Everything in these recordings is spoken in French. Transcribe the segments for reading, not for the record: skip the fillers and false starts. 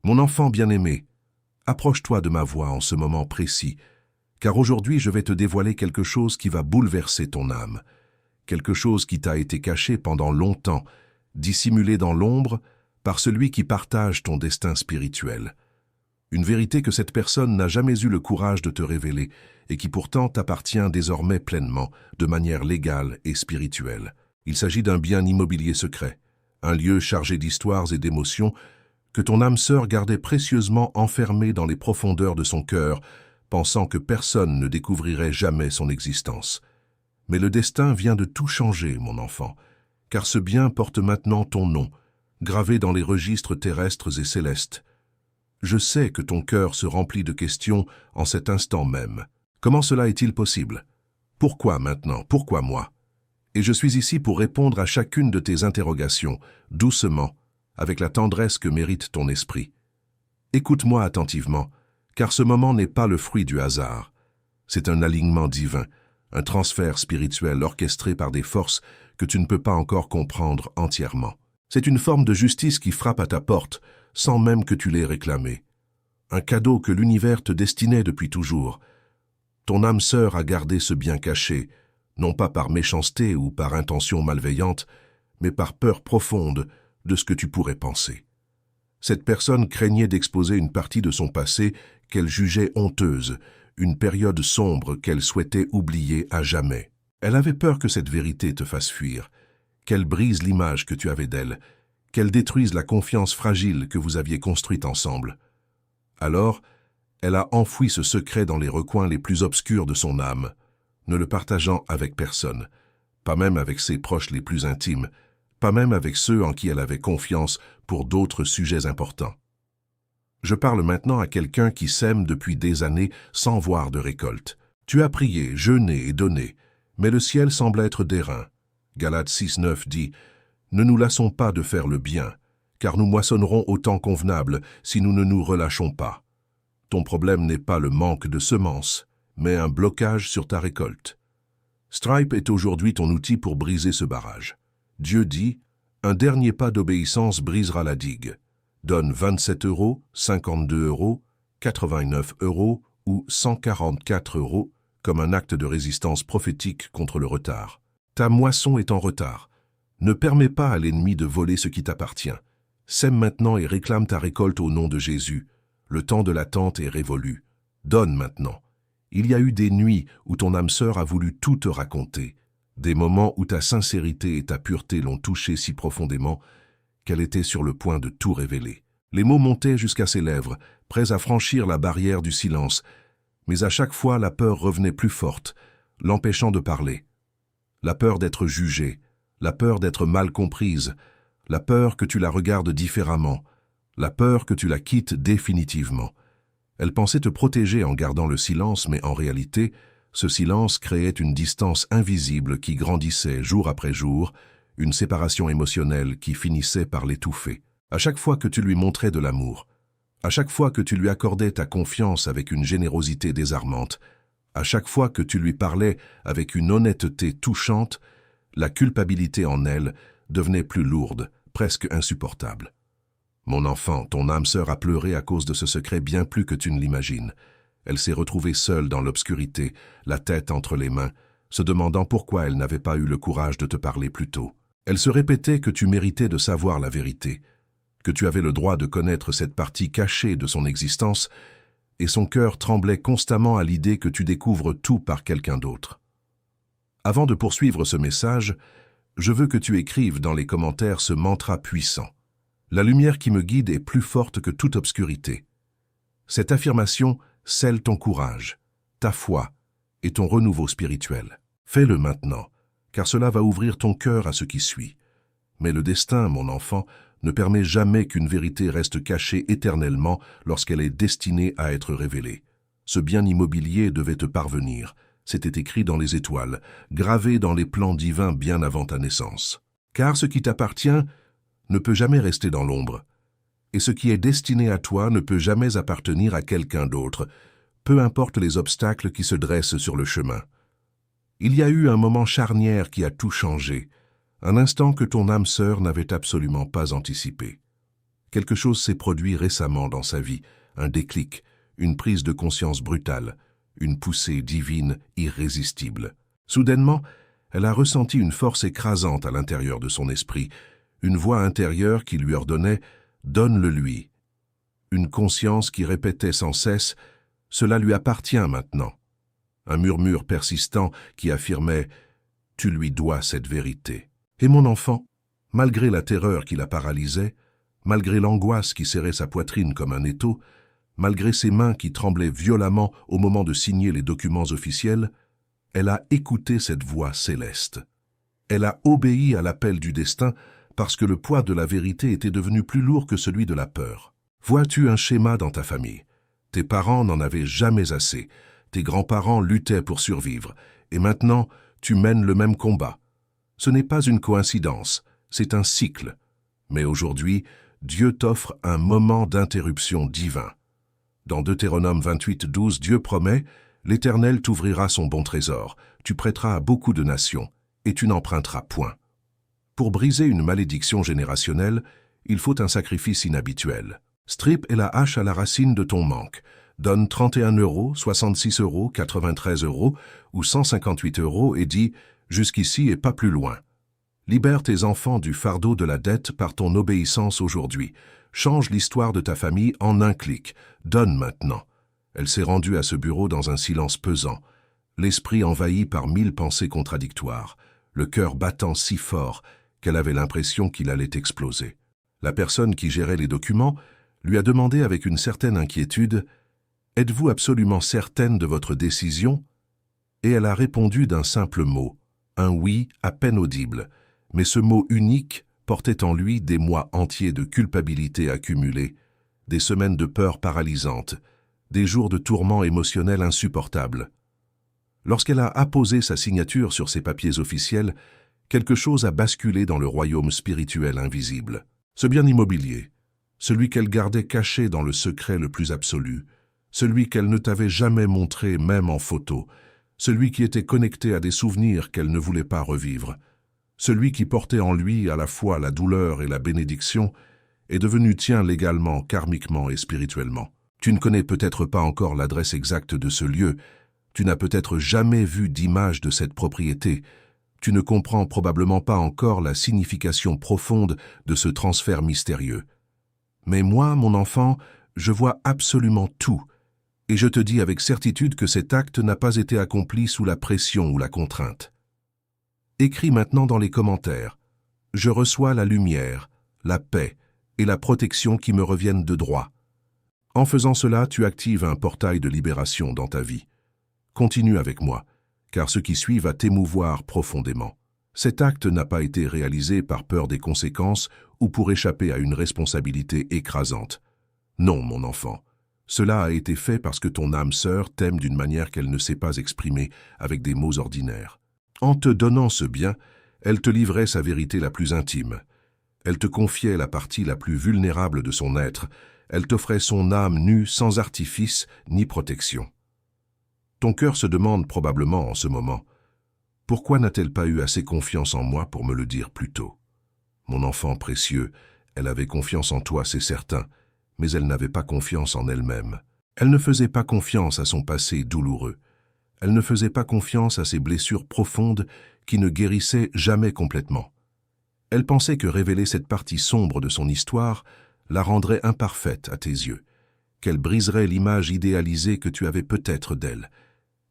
Mon enfant bien-aimé, approche-toi de ma voix en ce moment précis, car aujourd'hui je vais te dévoiler quelque chose qui va bouleverser ton âme, quelque chose qui t'a été caché pendant longtemps, dissimulé dans l'ombre par celui qui partage ton destin spirituel. Une vérité que cette personne n'a jamais eu le courage de te révéler et qui pourtant t'appartient désormais pleinement, de manière légale et spirituelle. Il s'agit d'un bien immobilier secret, un lieu chargé d'histoires et d'émotions que ton âme sœur gardait précieusement enfermé dans les profondeurs de son cœur, pensant que personne ne découvrirait jamais son existence. Mais le destin vient de tout changer, mon enfant, car ce bien porte maintenant ton nom, gravé dans les registres terrestres et célestes. Je sais que ton cœur se remplit de questions en cet instant même. Comment cela est-il possible? Pourquoi maintenant? Pourquoi moi? Et je suis ici pour répondre à chacune de tes interrogations, doucement, avec la tendresse que mérite ton esprit. Écoute-moi attentivement, car ce moment n'est pas le fruit du hasard. C'est un alignement divin, un transfert spirituel orchestré par des forces que tu ne peux pas encore comprendre entièrement. C'est une forme de justice qui frappe à ta porte, sans même que tu l'aies réclamé. Un cadeau que l'univers te destinait depuis toujours. Ton âme sœur a gardé ce bien caché, non pas par méchanceté ou par intention malveillante, mais par peur profonde de ce que tu pourrais penser. Cette personne craignait d'exposer une partie de son passé qu'elle jugeait honteuse, une période sombre qu'elle souhaitait oublier à jamais. Elle avait peur que cette vérité te fasse fuir, qu'elle brise l'image que tu avais d'elle, qu'elle détruise la confiance fragile que vous aviez construite ensemble. Alors, elle a enfoui ce secret dans les recoins les plus obscurs de son âme, ne le partageant avec personne, pas même avec ses proches les plus intimes, pas même avec ceux en qui elle avait confiance pour d'autres sujets importants. Je parle maintenant à quelqu'un qui sème depuis des années sans voir de récolte. Tu as prié, jeûné et donné, mais le ciel semble être d'airain. Galates 6:9 dit « Ne nous lassons pas de faire le bien, car nous moissonnerons au temps convenable si nous ne nous relâchons pas. » Ton problème n'est pas le manque de semences, mais un blocage sur ta récolte. Stripe est aujourd'hui ton outil pour briser ce barrage. Dieu dit « Un dernier pas d'obéissance brisera la digue. Donne 27 €, 52 €, 89 € ou 144 € comme un acte de résistance prophétique contre le retard. Ta moisson est en retard. Ne permets pas à l'ennemi de voler ce qui t'appartient. Sème maintenant et réclame ta récolte au nom de Jésus. Le temps de l'attente est révolu. Donne maintenant. Il y a eu des nuits où ton âme sœur a voulu tout te raconter. Des moments où ta sincérité et ta pureté l'ont touchée si profondément qu'elle était sur le point de tout révéler. Les mots montaient jusqu'à ses lèvres, prêts à franchir la barrière du silence, mais à chaque fois la peur revenait plus forte, l'empêchant de parler. La peur d'être jugée, la peur d'être mal comprise, la peur que tu la regardes différemment, la peur que tu la quittes définitivement. Elle pensait te protéger en gardant le silence, mais en réalité, ce silence créait une distance invisible qui grandissait jour après jour, une séparation émotionnelle qui finissait par l'étouffer. À chaque fois que tu lui montrais de l'amour, à chaque fois que tu lui accordais ta confiance avec une générosité désarmante, à chaque fois que tu lui parlais avec une honnêteté touchante, la culpabilité en elle devenait plus lourde, presque insupportable. Mon enfant, ton âme sœur a pleuré à cause de ce secret bien plus que tu ne l'imagines. Elle s'est retrouvée seule dans l'obscurité, la tête entre les mains, se demandant pourquoi elle n'avait pas eu le courage de te parler plus tôt. Elle se répétait que tu méritais de savoir la vérité, que tu avais le droit de connaître cette partie cachée de son existence, et son cœur tremblait constamment à l'idée que tu découvres tout par quelqu'un d'autre. Avant de poursuivre ce message, je veux que tu écrives dans les commentaires ce mantra puissant. La lumière qui me guide est plus forte que toute obscurité. Cette affirmation scelle ton courage, ta foi et ton renouveau spirituel. Fais-le maintenant, car cela va ouvrir ton cœur à ce qui suit. Mais le destin, mon enfant, ne permet jamais qu'une vérité reste cachée éternellement lorsqu'elle est destinée à être révélée. Ce bien immobilier devait te parvenir. C'était écrit dans les étoiles, gravé dans les plans divins bien avant ta naissance. Car ce qui t'appartient ne peut jamais rester dans l'ombre. Et ce qui est destiné à toi ne peut jamais appartenir à quelqu'un d'autre, peu importe les obstacles qui se dressent sur le chemin. Il y a eu un moment charnière qui a tout changé, un instant que ton âme sœur n'avait absolument pas anticipé. Quelque chose s'est produit récemment dans sa vie, un déclic, une prise de conscience brutale, une poussée divine irrésistible. Soudainement, elle a ressenti une force écrasante à l'intérieur de son esprit, une voix intérieure qui lui ordonnait « donne-le-lui ». Une conscience qui répétait sans cesse « cela lui appartient maintenant ». Un murmure persistant qui affirmait « tu lui dois cette vérité ». Et mon enfant, malgré la terreur qui la paralysait, malgré l'angoisse qui serrait sa poitrine comme un étau, malgré ses mains qui tremblaient violemment au moment de signer les documents officiels, elle a écouté cette voix céleste. Elle a obéi à l'appel du destin parce que le poids de la vérité était devenu plus lourd que celui de la peur. Vois-tu un schéma dans ta famille? Tes parents n'en avaient jamais assez, tes grands-parents luttaient pour survivre, et maintenant tu mènes le même combat. Ce n'est pas une coïncidence, c'est un cycle. Mais aujourd'hui, Dieu t'offre un moment d'interruption divin. Dans Deutéronome 28:12, Dieu promet « L'Éternel t'ouvrira son bon trésor, tu prêteras à beaucoup de nations, et tu n'emprunteras point. » Pour briser une malédiction générationnelle, il faut un sacrifice inhabituel. Strip est la hache à la racine de ton manque. Donne 31 €, 66 €, 93 € ou 158 € et dis « Jusqu'ici et pas plus loin ». Libère tes enfants du fardeau de la dette par ton obéissance aujourd'hui. Change l'histoire de ta famille en un clic. Donne maintenant. Elle s'est rendue à ce bureau dans un silence pesant, l'esprit envahi par 1000 pensées contradictoires, le cœur battant si fort qu'elle avait l'impression qu'il allait exploser. La personne qui gérait les documents lui a demandé avec une certaine inquiétude « Êtes-vous absolument certaine de votre décision ?» Et elle a répondu d'un simple mot, un oui à peine audible, mais ce mot unique portait en lui des mois entiers de culpabilité accumulée, des semaines de peur paralysantes, des jours de tourments émotionnels insupportables. Lorsqu'elle a apposé sa signature sur ces papiers officiels, quelque chose a basculé dans le royaume spirituel invisible. Ce bien immobilier, celui qu'elle gardait caché dans le secret le plus absolu, celui qu'elle ne t'avait jamais montré même en photo, celui qui était connecté à des souvenirs qu'elle ne voulait pas revivre, celui qui portait en lui à la fois la douleur et la bénédiction, est devenu tien légalement, karmiquement et spirituellement. Tu ne connais peut-être pas encore l'adresse exacte de ce lieu, tu n'as peut-être jamais vu d'image de cette propriété, tu ne comprends probablement pas encore la signification profonde de ce transfert mystérieux. Mais moi, mon enfant, je vois absolument tout, et je te dis avec certitude que cet acte n'a pas été accompli sous la pression ou la contrainte. Écris maintenant dans les commentaires « Je reçois la lumière, la paix et la protection qui me reviennent de droit ». En faisant cela, tu actives un portail de libération dans ta vie. Continue avec moi, car ce qui suit va t'émouvoir profondément. Cet acte n'a pas été réalisé par peur des conséquences ou pour échapper à une responsabilité écrasante. Non, mon enfant, cela a été fait parce que ton âme sœur t'aime d'une manière qu'elle ne sait pas exprimer avec des mots ordinaires. En te donnant ce bien, elle te livrait sa vérité la plus intime. Elle te confiait la partie la plus vulnérable de son être. Elle t'offrait son âme nue sans artifice ni protection. Ton cœur se demande probablement en ce moment, « Pourquoi n'a-t-elle pas eu assez confiance en moi pour me le dire plus tôt ?» Mon enfant précieux, elle avait confiance en toi, c'est certain, mais elle n'avait pas confiance en elle-même. Elle ne faisait pas confiance à son passé douloureux. Elle ne faisait pas confiance à ses blessures profondes qui ne guérissaient jamais complètement. Elle pensait que révéler cette partie sombre de son histoire la rendrait imparfaite à tes yeux, qu'elle briserait l'image idéalisée que tu avais peut-être d'elle.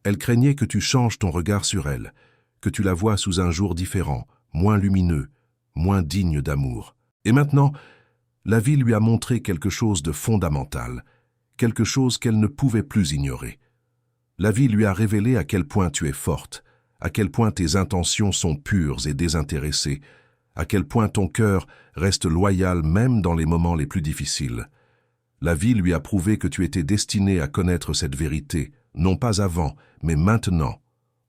Elle craignait que tu changes ton regard sur elle, que tu la vois sous un jour différent, moins lumineux, moins digne d'amour. Et maintenant, la vie lui a montré quelque chose de fondamental, quelque chose qu'elle ne pouvait plus ignorer. La vie lui a révélé à quel point tu es forte, à quel point tes intentions sont pures et désintéressées, à quel point ton cœur reste loyal même dans les moments les plus difficiles. La vie lui a prouvé que tu étais destiné à connaître cette vérité, non pas avant, mais maintenant,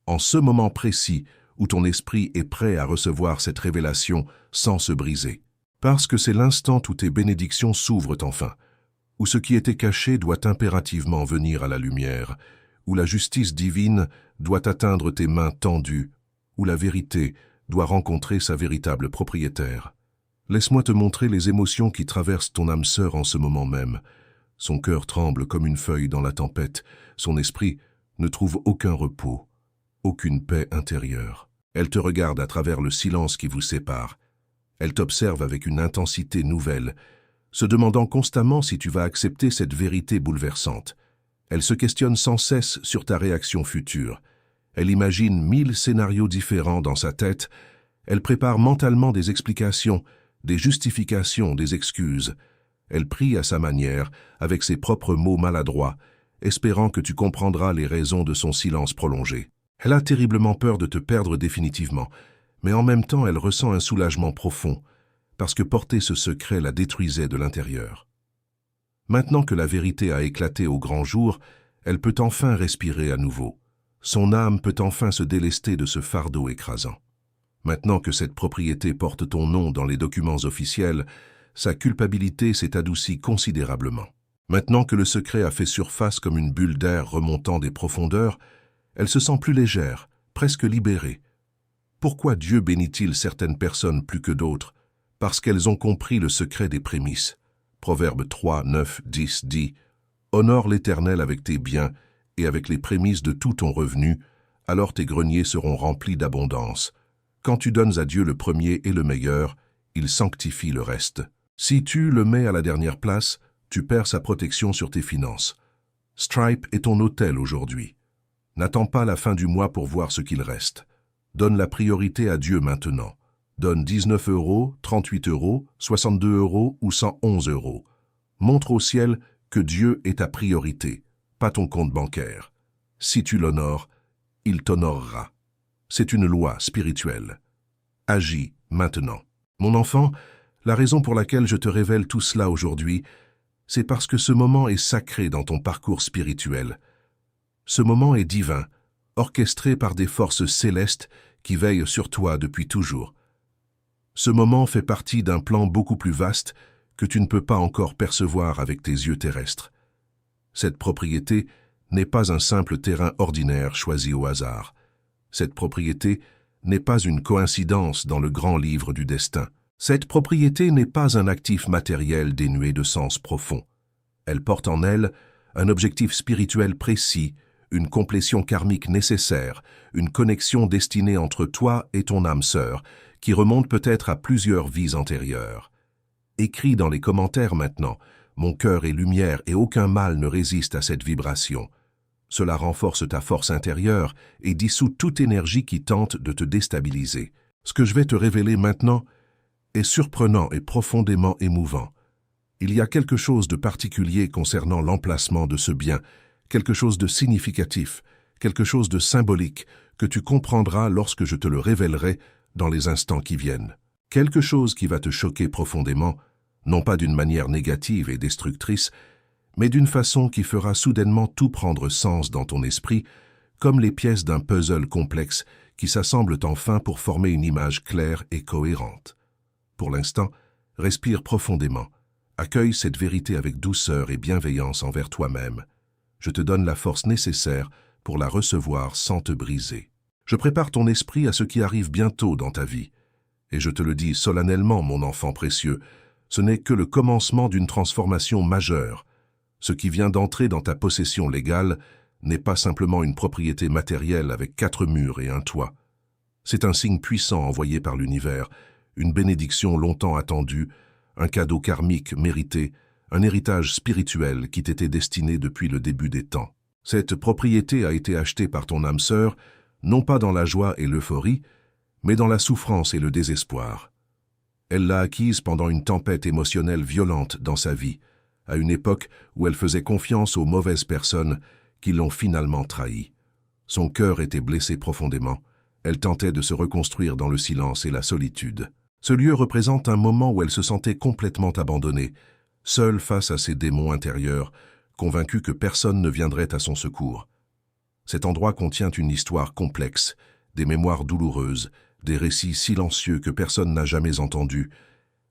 en ce moment précis où ton esprit est prêt à recevoir cette révélation sans se briser. Parce que c'est l'instant où tes bénédictions s'ouvrent enfin, où ce qui était caché doit impérativement venir à la lumière, où la justice divine doit atteindre tes mains tendues, où la vérité doit rencontrer sa véritable propriétaire. Laisse-moi te montrer les émotions qui traversent ton âme sœur en ce moment même. Son cœur tremble comme une feuille dans la tempête. Son esprit ne trouve aucun repos, aucune paix intérieure. Elle te regarde à travers le silence qui vous sépare. Elle t'observe avec une intensité nouvelle, se demandant constamment si tu vas accepter cette vérité bouleversante. Elle se questionne sans cesse sur ta réaction future. Elle imagine 1000 scénarios différents dans sa tête. Elle prépare mentalement des explications, des justifications, des excuses. Elle prie à sa manière, avec ses propres mots maladroits, espérant que tu comprendras les raisons de son silence prolongé. Elle a terriblement peur de te perdre définitivement, mais en même temps elle ressent un soulagement profond, parce que porter ce secret la détruisait de l'intérieur. Maintenant que la vérité a éclaté au grand jour, elle peut enfin respirer à nouveau. Son âme peut enfin se délester de ce fardeau écrasant. Maintenant que cette propriété porte ton nom dans les documents officiels, sa culpabilité s'est adoucie considérablement. Maintenant que le secret a fait surface comme une bulle d'air remontant des profondeurs, elle se sent plus légère, presque libérée. Pourquoi Dieu bénit-il certaines personnes plus que d'autres? Parce qu'elles ont compris le secret des prémices. Proverbe 3, 9, 10 dit « Honore l'Éternel avec tes biens et avec les prémices de tout ton revenu, alors tes greniers seront remplis d'abondance. Quand tu donnes à Dieu le premier et le meilleur, il sanctifie le reste. Si tu le mets à la dernière place, tu perds sa protection sur tes finances. Stripe est ton hôtel aujourd'hui. N'attends pas la fin du mois pour voir ce qu'il reste. Donne la priorité à Dieu maintenant. Donne 19 €, 38 €, 62 € ou 111 €. Montre au ciel que Dieu est ta priorité, pas ton compte bancaire. Si tu l'honores, il t'honorera. C'est une loi spirituelle. Agis maintenant. Mon enfant, la raison pour laquelle je te révèle tout cela aujourd'hui, c'est parce que ce moment est sacré dans ton parcours spirituel. Ce moment est divin, orchestré par des forces célestes qui veillent sur toi depuis toujours. Ce moment fait partie d'un plan beaucoup plus vaste que tu ne peux pas encore percevoir avec tes yeux terrestres. Cette propriété n'est pas un simple terrain ordinaire choisi au hasard. Cette propriété n'est pas une coïncidence dans le grand livre du destin. Cette propriété n'est pas un actif matériel dénué de sens profond. Elle porte en elle un objectif spirituel précis, une complétion karmique nécessaire, une connexion destinée entre toi et ton âme sœur, qui remonte peut-être à plusieurs vies antérieures. Écris dans les commentaires maintenant, mon cœur est lumière et aucun mal ne résiste à cette vibration. Cela renforce ta force intérieure et dissout toute énergie qui tente de te déstabiliser. Ce que je vais te révéler maintenant est surprenant et profondément émouvant. Il y a quelque chose de particulier concernant l'emplacement de ce bien, quelque chose de significatif, quelque chose de symbolique que tu comprendras lorsque je te le révélerai dans les instants qui viennent. Quelque chose qui va te choquer profondément, non pas d'une manière négative et destructrice, mais d'une façon qui fera soudainement tout prendre sens dans ton esprit, comme les pièces d'un puzzle complexe qui s'assemblent enfin pour former une image claire et cohérente. Pour l'instant, respire profondément, accueille cette vérité avec douceur et bienveillance envers toi-même. Je te donne la force nécessaire pour la recevoir sans te briser. Je prépare ton esprit à ce qui arrive bientôt dans ta vie. Et je te le dis solennellement, mon enfant précieux, ce n'est que le commencement d'une transformation majeure. Ce qui vient d'entrer dans ta possession légale n'est pas simplement une propriété matérielle avec 4 murs et un toit. C'est un signe puissant envoyé par l'univers, une bénédiction longtemps attendue, un cadeau karmique mérité, un héritage spirituel qui t'était destiné depuis le début des temps. Cette propriété a été achetée par ton âme sœur, non pas dans la joie et l'euphorie, mais dans la souffrance et le désespoir. Elle l'a acquise pendant une tempête émotionnelle violente dans sa vie, à une époque où elle faisait confiance aux mauvaises personnes qui l'ont finalement trahie. Son cœur était blessé profondément. Elle tentait de se reconstruire dans le silence et la solitude. Ce lieu représente un moment où elle se sentait complètement abandonnée, seule face à ses démons intérieurs, convaincue que personne ne viendrait à son secours. Cet endroit contient une histoire complexe, des mémoires douloureuses, des récits silencieux que personne n'a jamais entendus,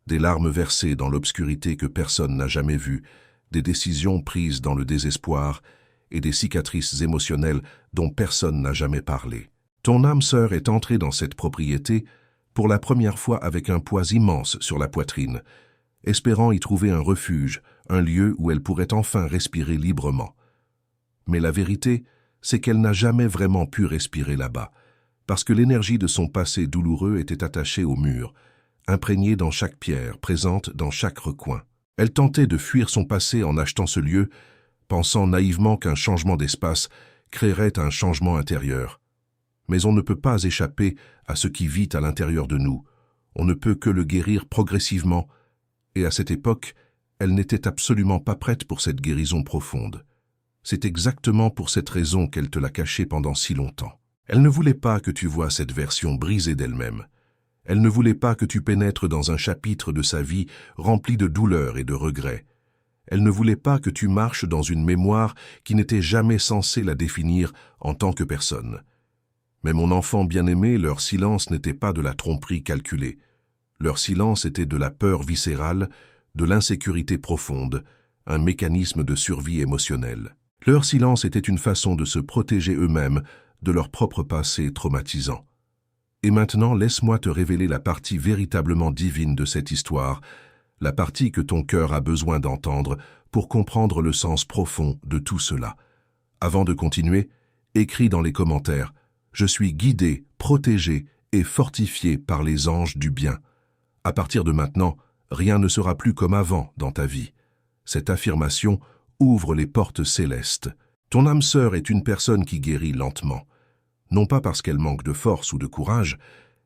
des larmes versées dans l'obscurité que personne n'a jamais vue, des décisions prises dans le désespoir et des cicatrices émotionnelles dont personne n'a jamais parlé. Ton âme sœur est entrée dans cette propriété pour la première fois avec un poids immense sur la poitrine, espérant y trouver un refuge, un lieu où elle pourrait enfin respirer librement. Mais la vérité, c'est qu'elle n'a jamais vraiment pu respirer là-bas, parce que l'énergie de son passé douloureux était attachée au mur, imprégnée dans chaque pierre, présente dans chaque recoin. Elle tentait de fuir son passé en achetant ce lieu, pensant naïvement qu'un changement d'espace créerait un changement intérieur. Mais on ne peut pas échapper à ce qui vit à l'intérieur de nous. On ne peut que le guérir progressivement, et à cette époque, elle n'était absolument pas prête pour cette guérison profonde. C'est exactement pour cette raison qu'elle te l'a cachée pendant si longtemps. Elle ne voulait pas que tu vois cette version brisée d'elle-même. Elle ne voulait pas que tu pénètres dans un chapitre de sa vie rempli de douleurs et de regrets. Elle ne voulait pas que tu marches dans une mémoire qui n'était jamais censée la définir en tant que personne. Mais mon enfant bien-aimé, leur silence n'était pas de la tromperie calculée. Leur silence était de la peur viscérale, de l'insécurité profonde, un mécanisme de survie émotionnelle. Leur silence était une façon de se protéger eux-mêmes de leur propre passé traumatisant. Et maintenant, laisse-moi te révéler la partie véritablement divine de cette histoire, la partie que ton cœur a besoin d'entendre pour comprendre le sens profond de tout cela. Avant de continuer, écris dans les commentaires « Je suis guidé, protégé et fortifié par les anges du bien ». À partir de maintenant, rien ne sera plus comme avant dans ta vie. Cette affirmation ouvre les portes célestes. Ton âme sœur est une personne qui guérit lentement. Non pas parce qu'elle manque de force ou de courage,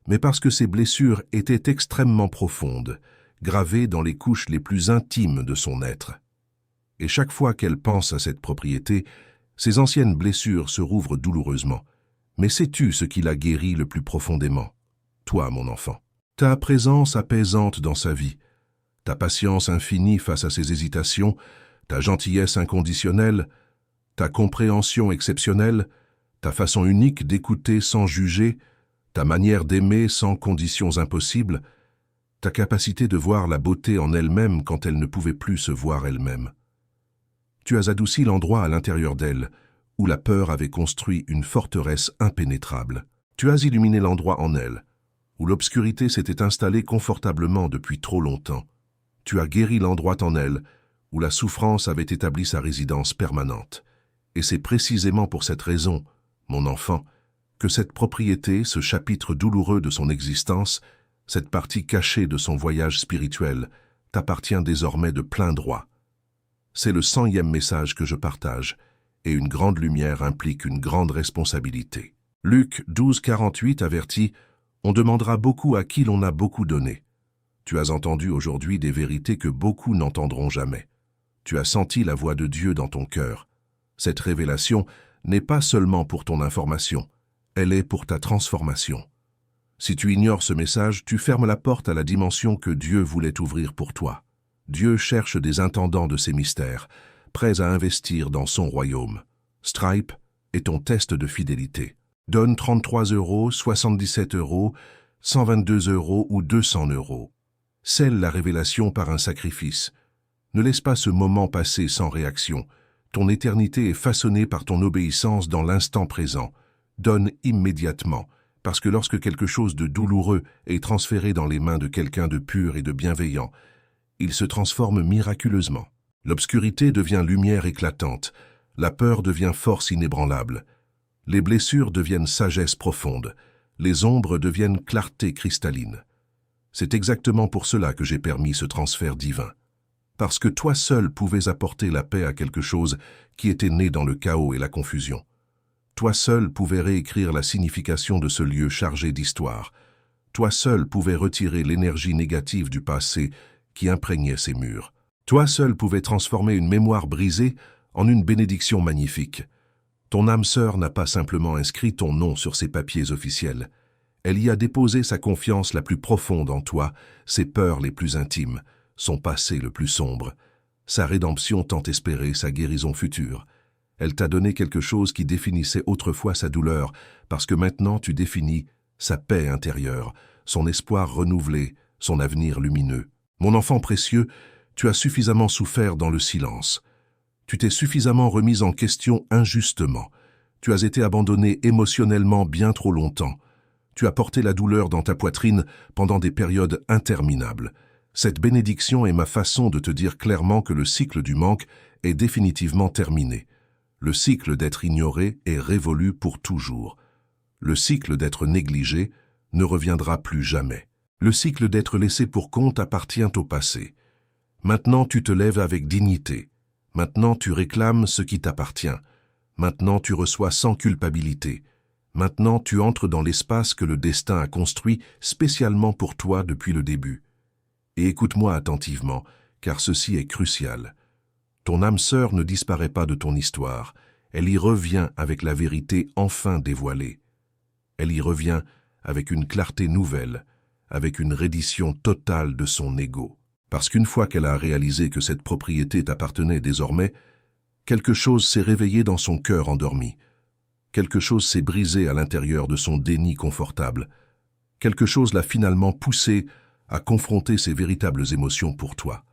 mais parce que ses blessures étaient extrêmement profondes, gravées dans les couches les plus intimes de son être. Et chaque fois qu'elle pense à cette propriété, ses anciennes blessures se rouvrent douloureusement. Mais sais-tu ce qui la guérit le plus profondément? Toi, mon enfant. Ta présence apaisante dans sa vie, ta patience infinie face à ses hésitations, ta gentillesse inconditionnelle, ta compréhension exceptionnelle, ta façon unique d'écouter sans juger, ta manière d'aimer sans conditions impossibles, ta capacité de voir la beauté en elle-même quand elle ne pouvait plus se voir elle-même. Tu as adouci l'endroit à l'intérieur d'elle, où la peur avait construit une forteresse impénétrable. Tu as illuminé l'endroit en elle, où l'obscurité s'était installée confortablement depuis trop longtemps. Tu as guéri l'endroit en elle, où la souffrance avait établi sa résidence permanente. Et c'est précisément pour cette raison, mon enfant, que cette propriété, ce chapitre douloureux de son existence, cette partie cachée de son voyage spirituel, t'appartient désormais de plein droit. C'est le 100e message que je partage, et une grande lumière implique une grande responsabilité. Luc 12:48 avertit « On demandera beaucoup à qui l'on a beaucoup donné ». Tu as entendu aujourd'hui des vérités que beaucoup n'entendront jamais. Tu as senti la voix de Dieu dans ton cœur. Cette révélation n'est pas seulement pour ton information, elle est pour ta transformation. Si tu ignores ce message, tu fermes la porte à la dimension que Dieu voulait ouvrir pour toi. Dieu cherche des intendants de ces mystères, prêts à investir dans son royaume. Stripe est ton test de fidélité. Donne 33 €, 77 €, 122 € ou 200 €. Scelle la révélation par un sacrifice. Ne laisse pas ce moment passer sans réaction. Ton éternité est façonnée par ton obéissance dans l'instant présent. Donne immédiatement, parce que lorsque quelque chose de douloureux est transféré dans les mains de quelqu'un de pur et de bienveillant, il se transforme miraculeusement. L'obscurité devient lumière éclatante, la peur devient force inébranlable. Les blessures deviennent sagesse profonde, les ombres deviennent clarté cristalline. C'est exactement pour cela que j'ai permis ce transfert divin. Parce que toi seul pouvais apporter la paix à quelque chose qui était né dans le chaos et la confusion. Toi seul pouvais réécrire la signification de ce lieu chargé d'histoire. Toi seul pouvais retirer l'énergie négative du passé qui imprégnait ces murs. Toi seul pouvais transformer une mémoire brisée en une bénédiction magnifique. Ton âme sœur n'a pas simplement inscrit ton nom sur ses papiers officiels. Elle y a déposé sa confiance la plus profonde en toi, ses peurs les plus intimes, son passé le plus sombre, sa rédemption tant espérée, sa guérison future. Elle t'a donné quelque chose qui définissait autrefois sa douleur, parce que maintenant tu définis sa paix intérieure, son espoir renouvelé, son avenir lumineux. Mon enfant précieux, tu as suffisamment souffert dans le silence. Tu t'es suffisamment remise en question injustement. Tu as été abandonné émotionnellement bien trop longtemps. Tu as porté la douleur dans ta poitrine pendant des périodes interminables. Cette bénédiction est ma façon de te dire clairement que le cycle du manque est définitivement terminé. Le cycle d'être ignoré est révolu pour toujours. Le cycle d'être négligé ne reviendra plus jamais. Le cycle d'être laissé pour compte appartient au passé. Maintenant tu te lèves avec dignité. Maintenant tu réclames ce qui t'appartient. Maintenant tu reçois sans culpabilité. Maintenant tu entres dans l'espace que le destin a construit spécialement pour toi depuis le début. Et écoute-moi attentivement, car ceci est crucial. Ton âme sœur ne disparaît pas de ton histoire. Elle y revient avec la vérité enfin dévoilée. Elle y revient avec une clarté nouvelle, avec une reddition totale de son ego. Parce qu'une fois qu'elle a réalisé que cette propriété t'appartenait désormais, quelque chose s'est réveillé dans son cœur endormi. Quelque chose s'est brisé à l'intérieur de son déni confortable. Quelque chose l'a finalement poussé à confronter ses véritables émotions pour toi.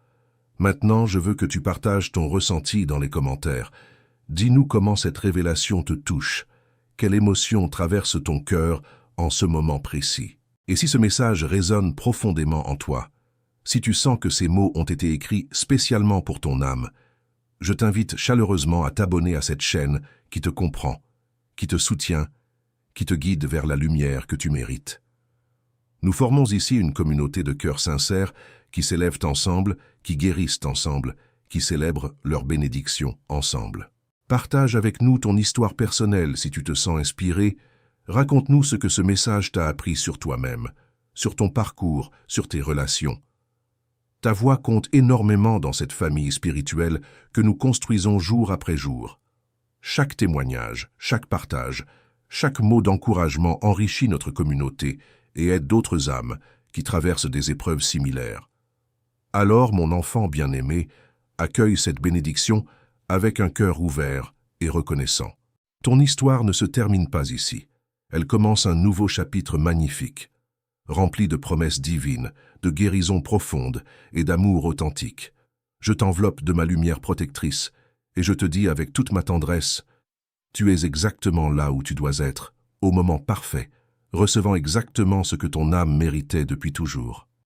Maintenant, je veux que tu partages ton ressenti dans les commentaires. Dis-nous comment cette révélation te touche. Quelle émotion traverse ton cœur en ce moment précis. Et si ce message résonne profondément en toi, si tu sens que ces mots ont été écrits spécialement pour ton âme, je t'invite chaleureusement à t'abonner à cette chaîne qui te comprend, qui te soutient, qui te guide vers la lumière que tu mérites. Nous formons ici une communauté de cœurs sincères qui s'élèvent ensemble, qui guérissent ensemble, qui célèbrent leur bénédiction ensemble. Partage avec nous ton histoire personnelle si tu te sens inspiré. Raconte-nous ce que ce message t'a appris sur toi-même, sur ton parcours, sur tes relations. Ta voix compte énormément dans cette famille spirituelle que nous construisons jour après jour. Chaque témoignage, chaque partage, chaque mot d'encouragement enrichit notre communauté et aide d'autres âmes qui traversent des épreuves similaires. Alors, mon enfant bien-aimé, accueille cette bénédiction avec un cœur ouvert et reconnaissant. Ton histoire ne se termine pas ici. Elle commence un nouveau chapitre magnifique, rempli de promesses divines, de guérison profonde et d'amour authentique. Je t'enveloppe de ma lumière protectrice et je te dis avec toute ma tendresse, tu es exactement là où tu dois être, au moment parfait, recevant exactement ce que ton âme méritait depuis toujours.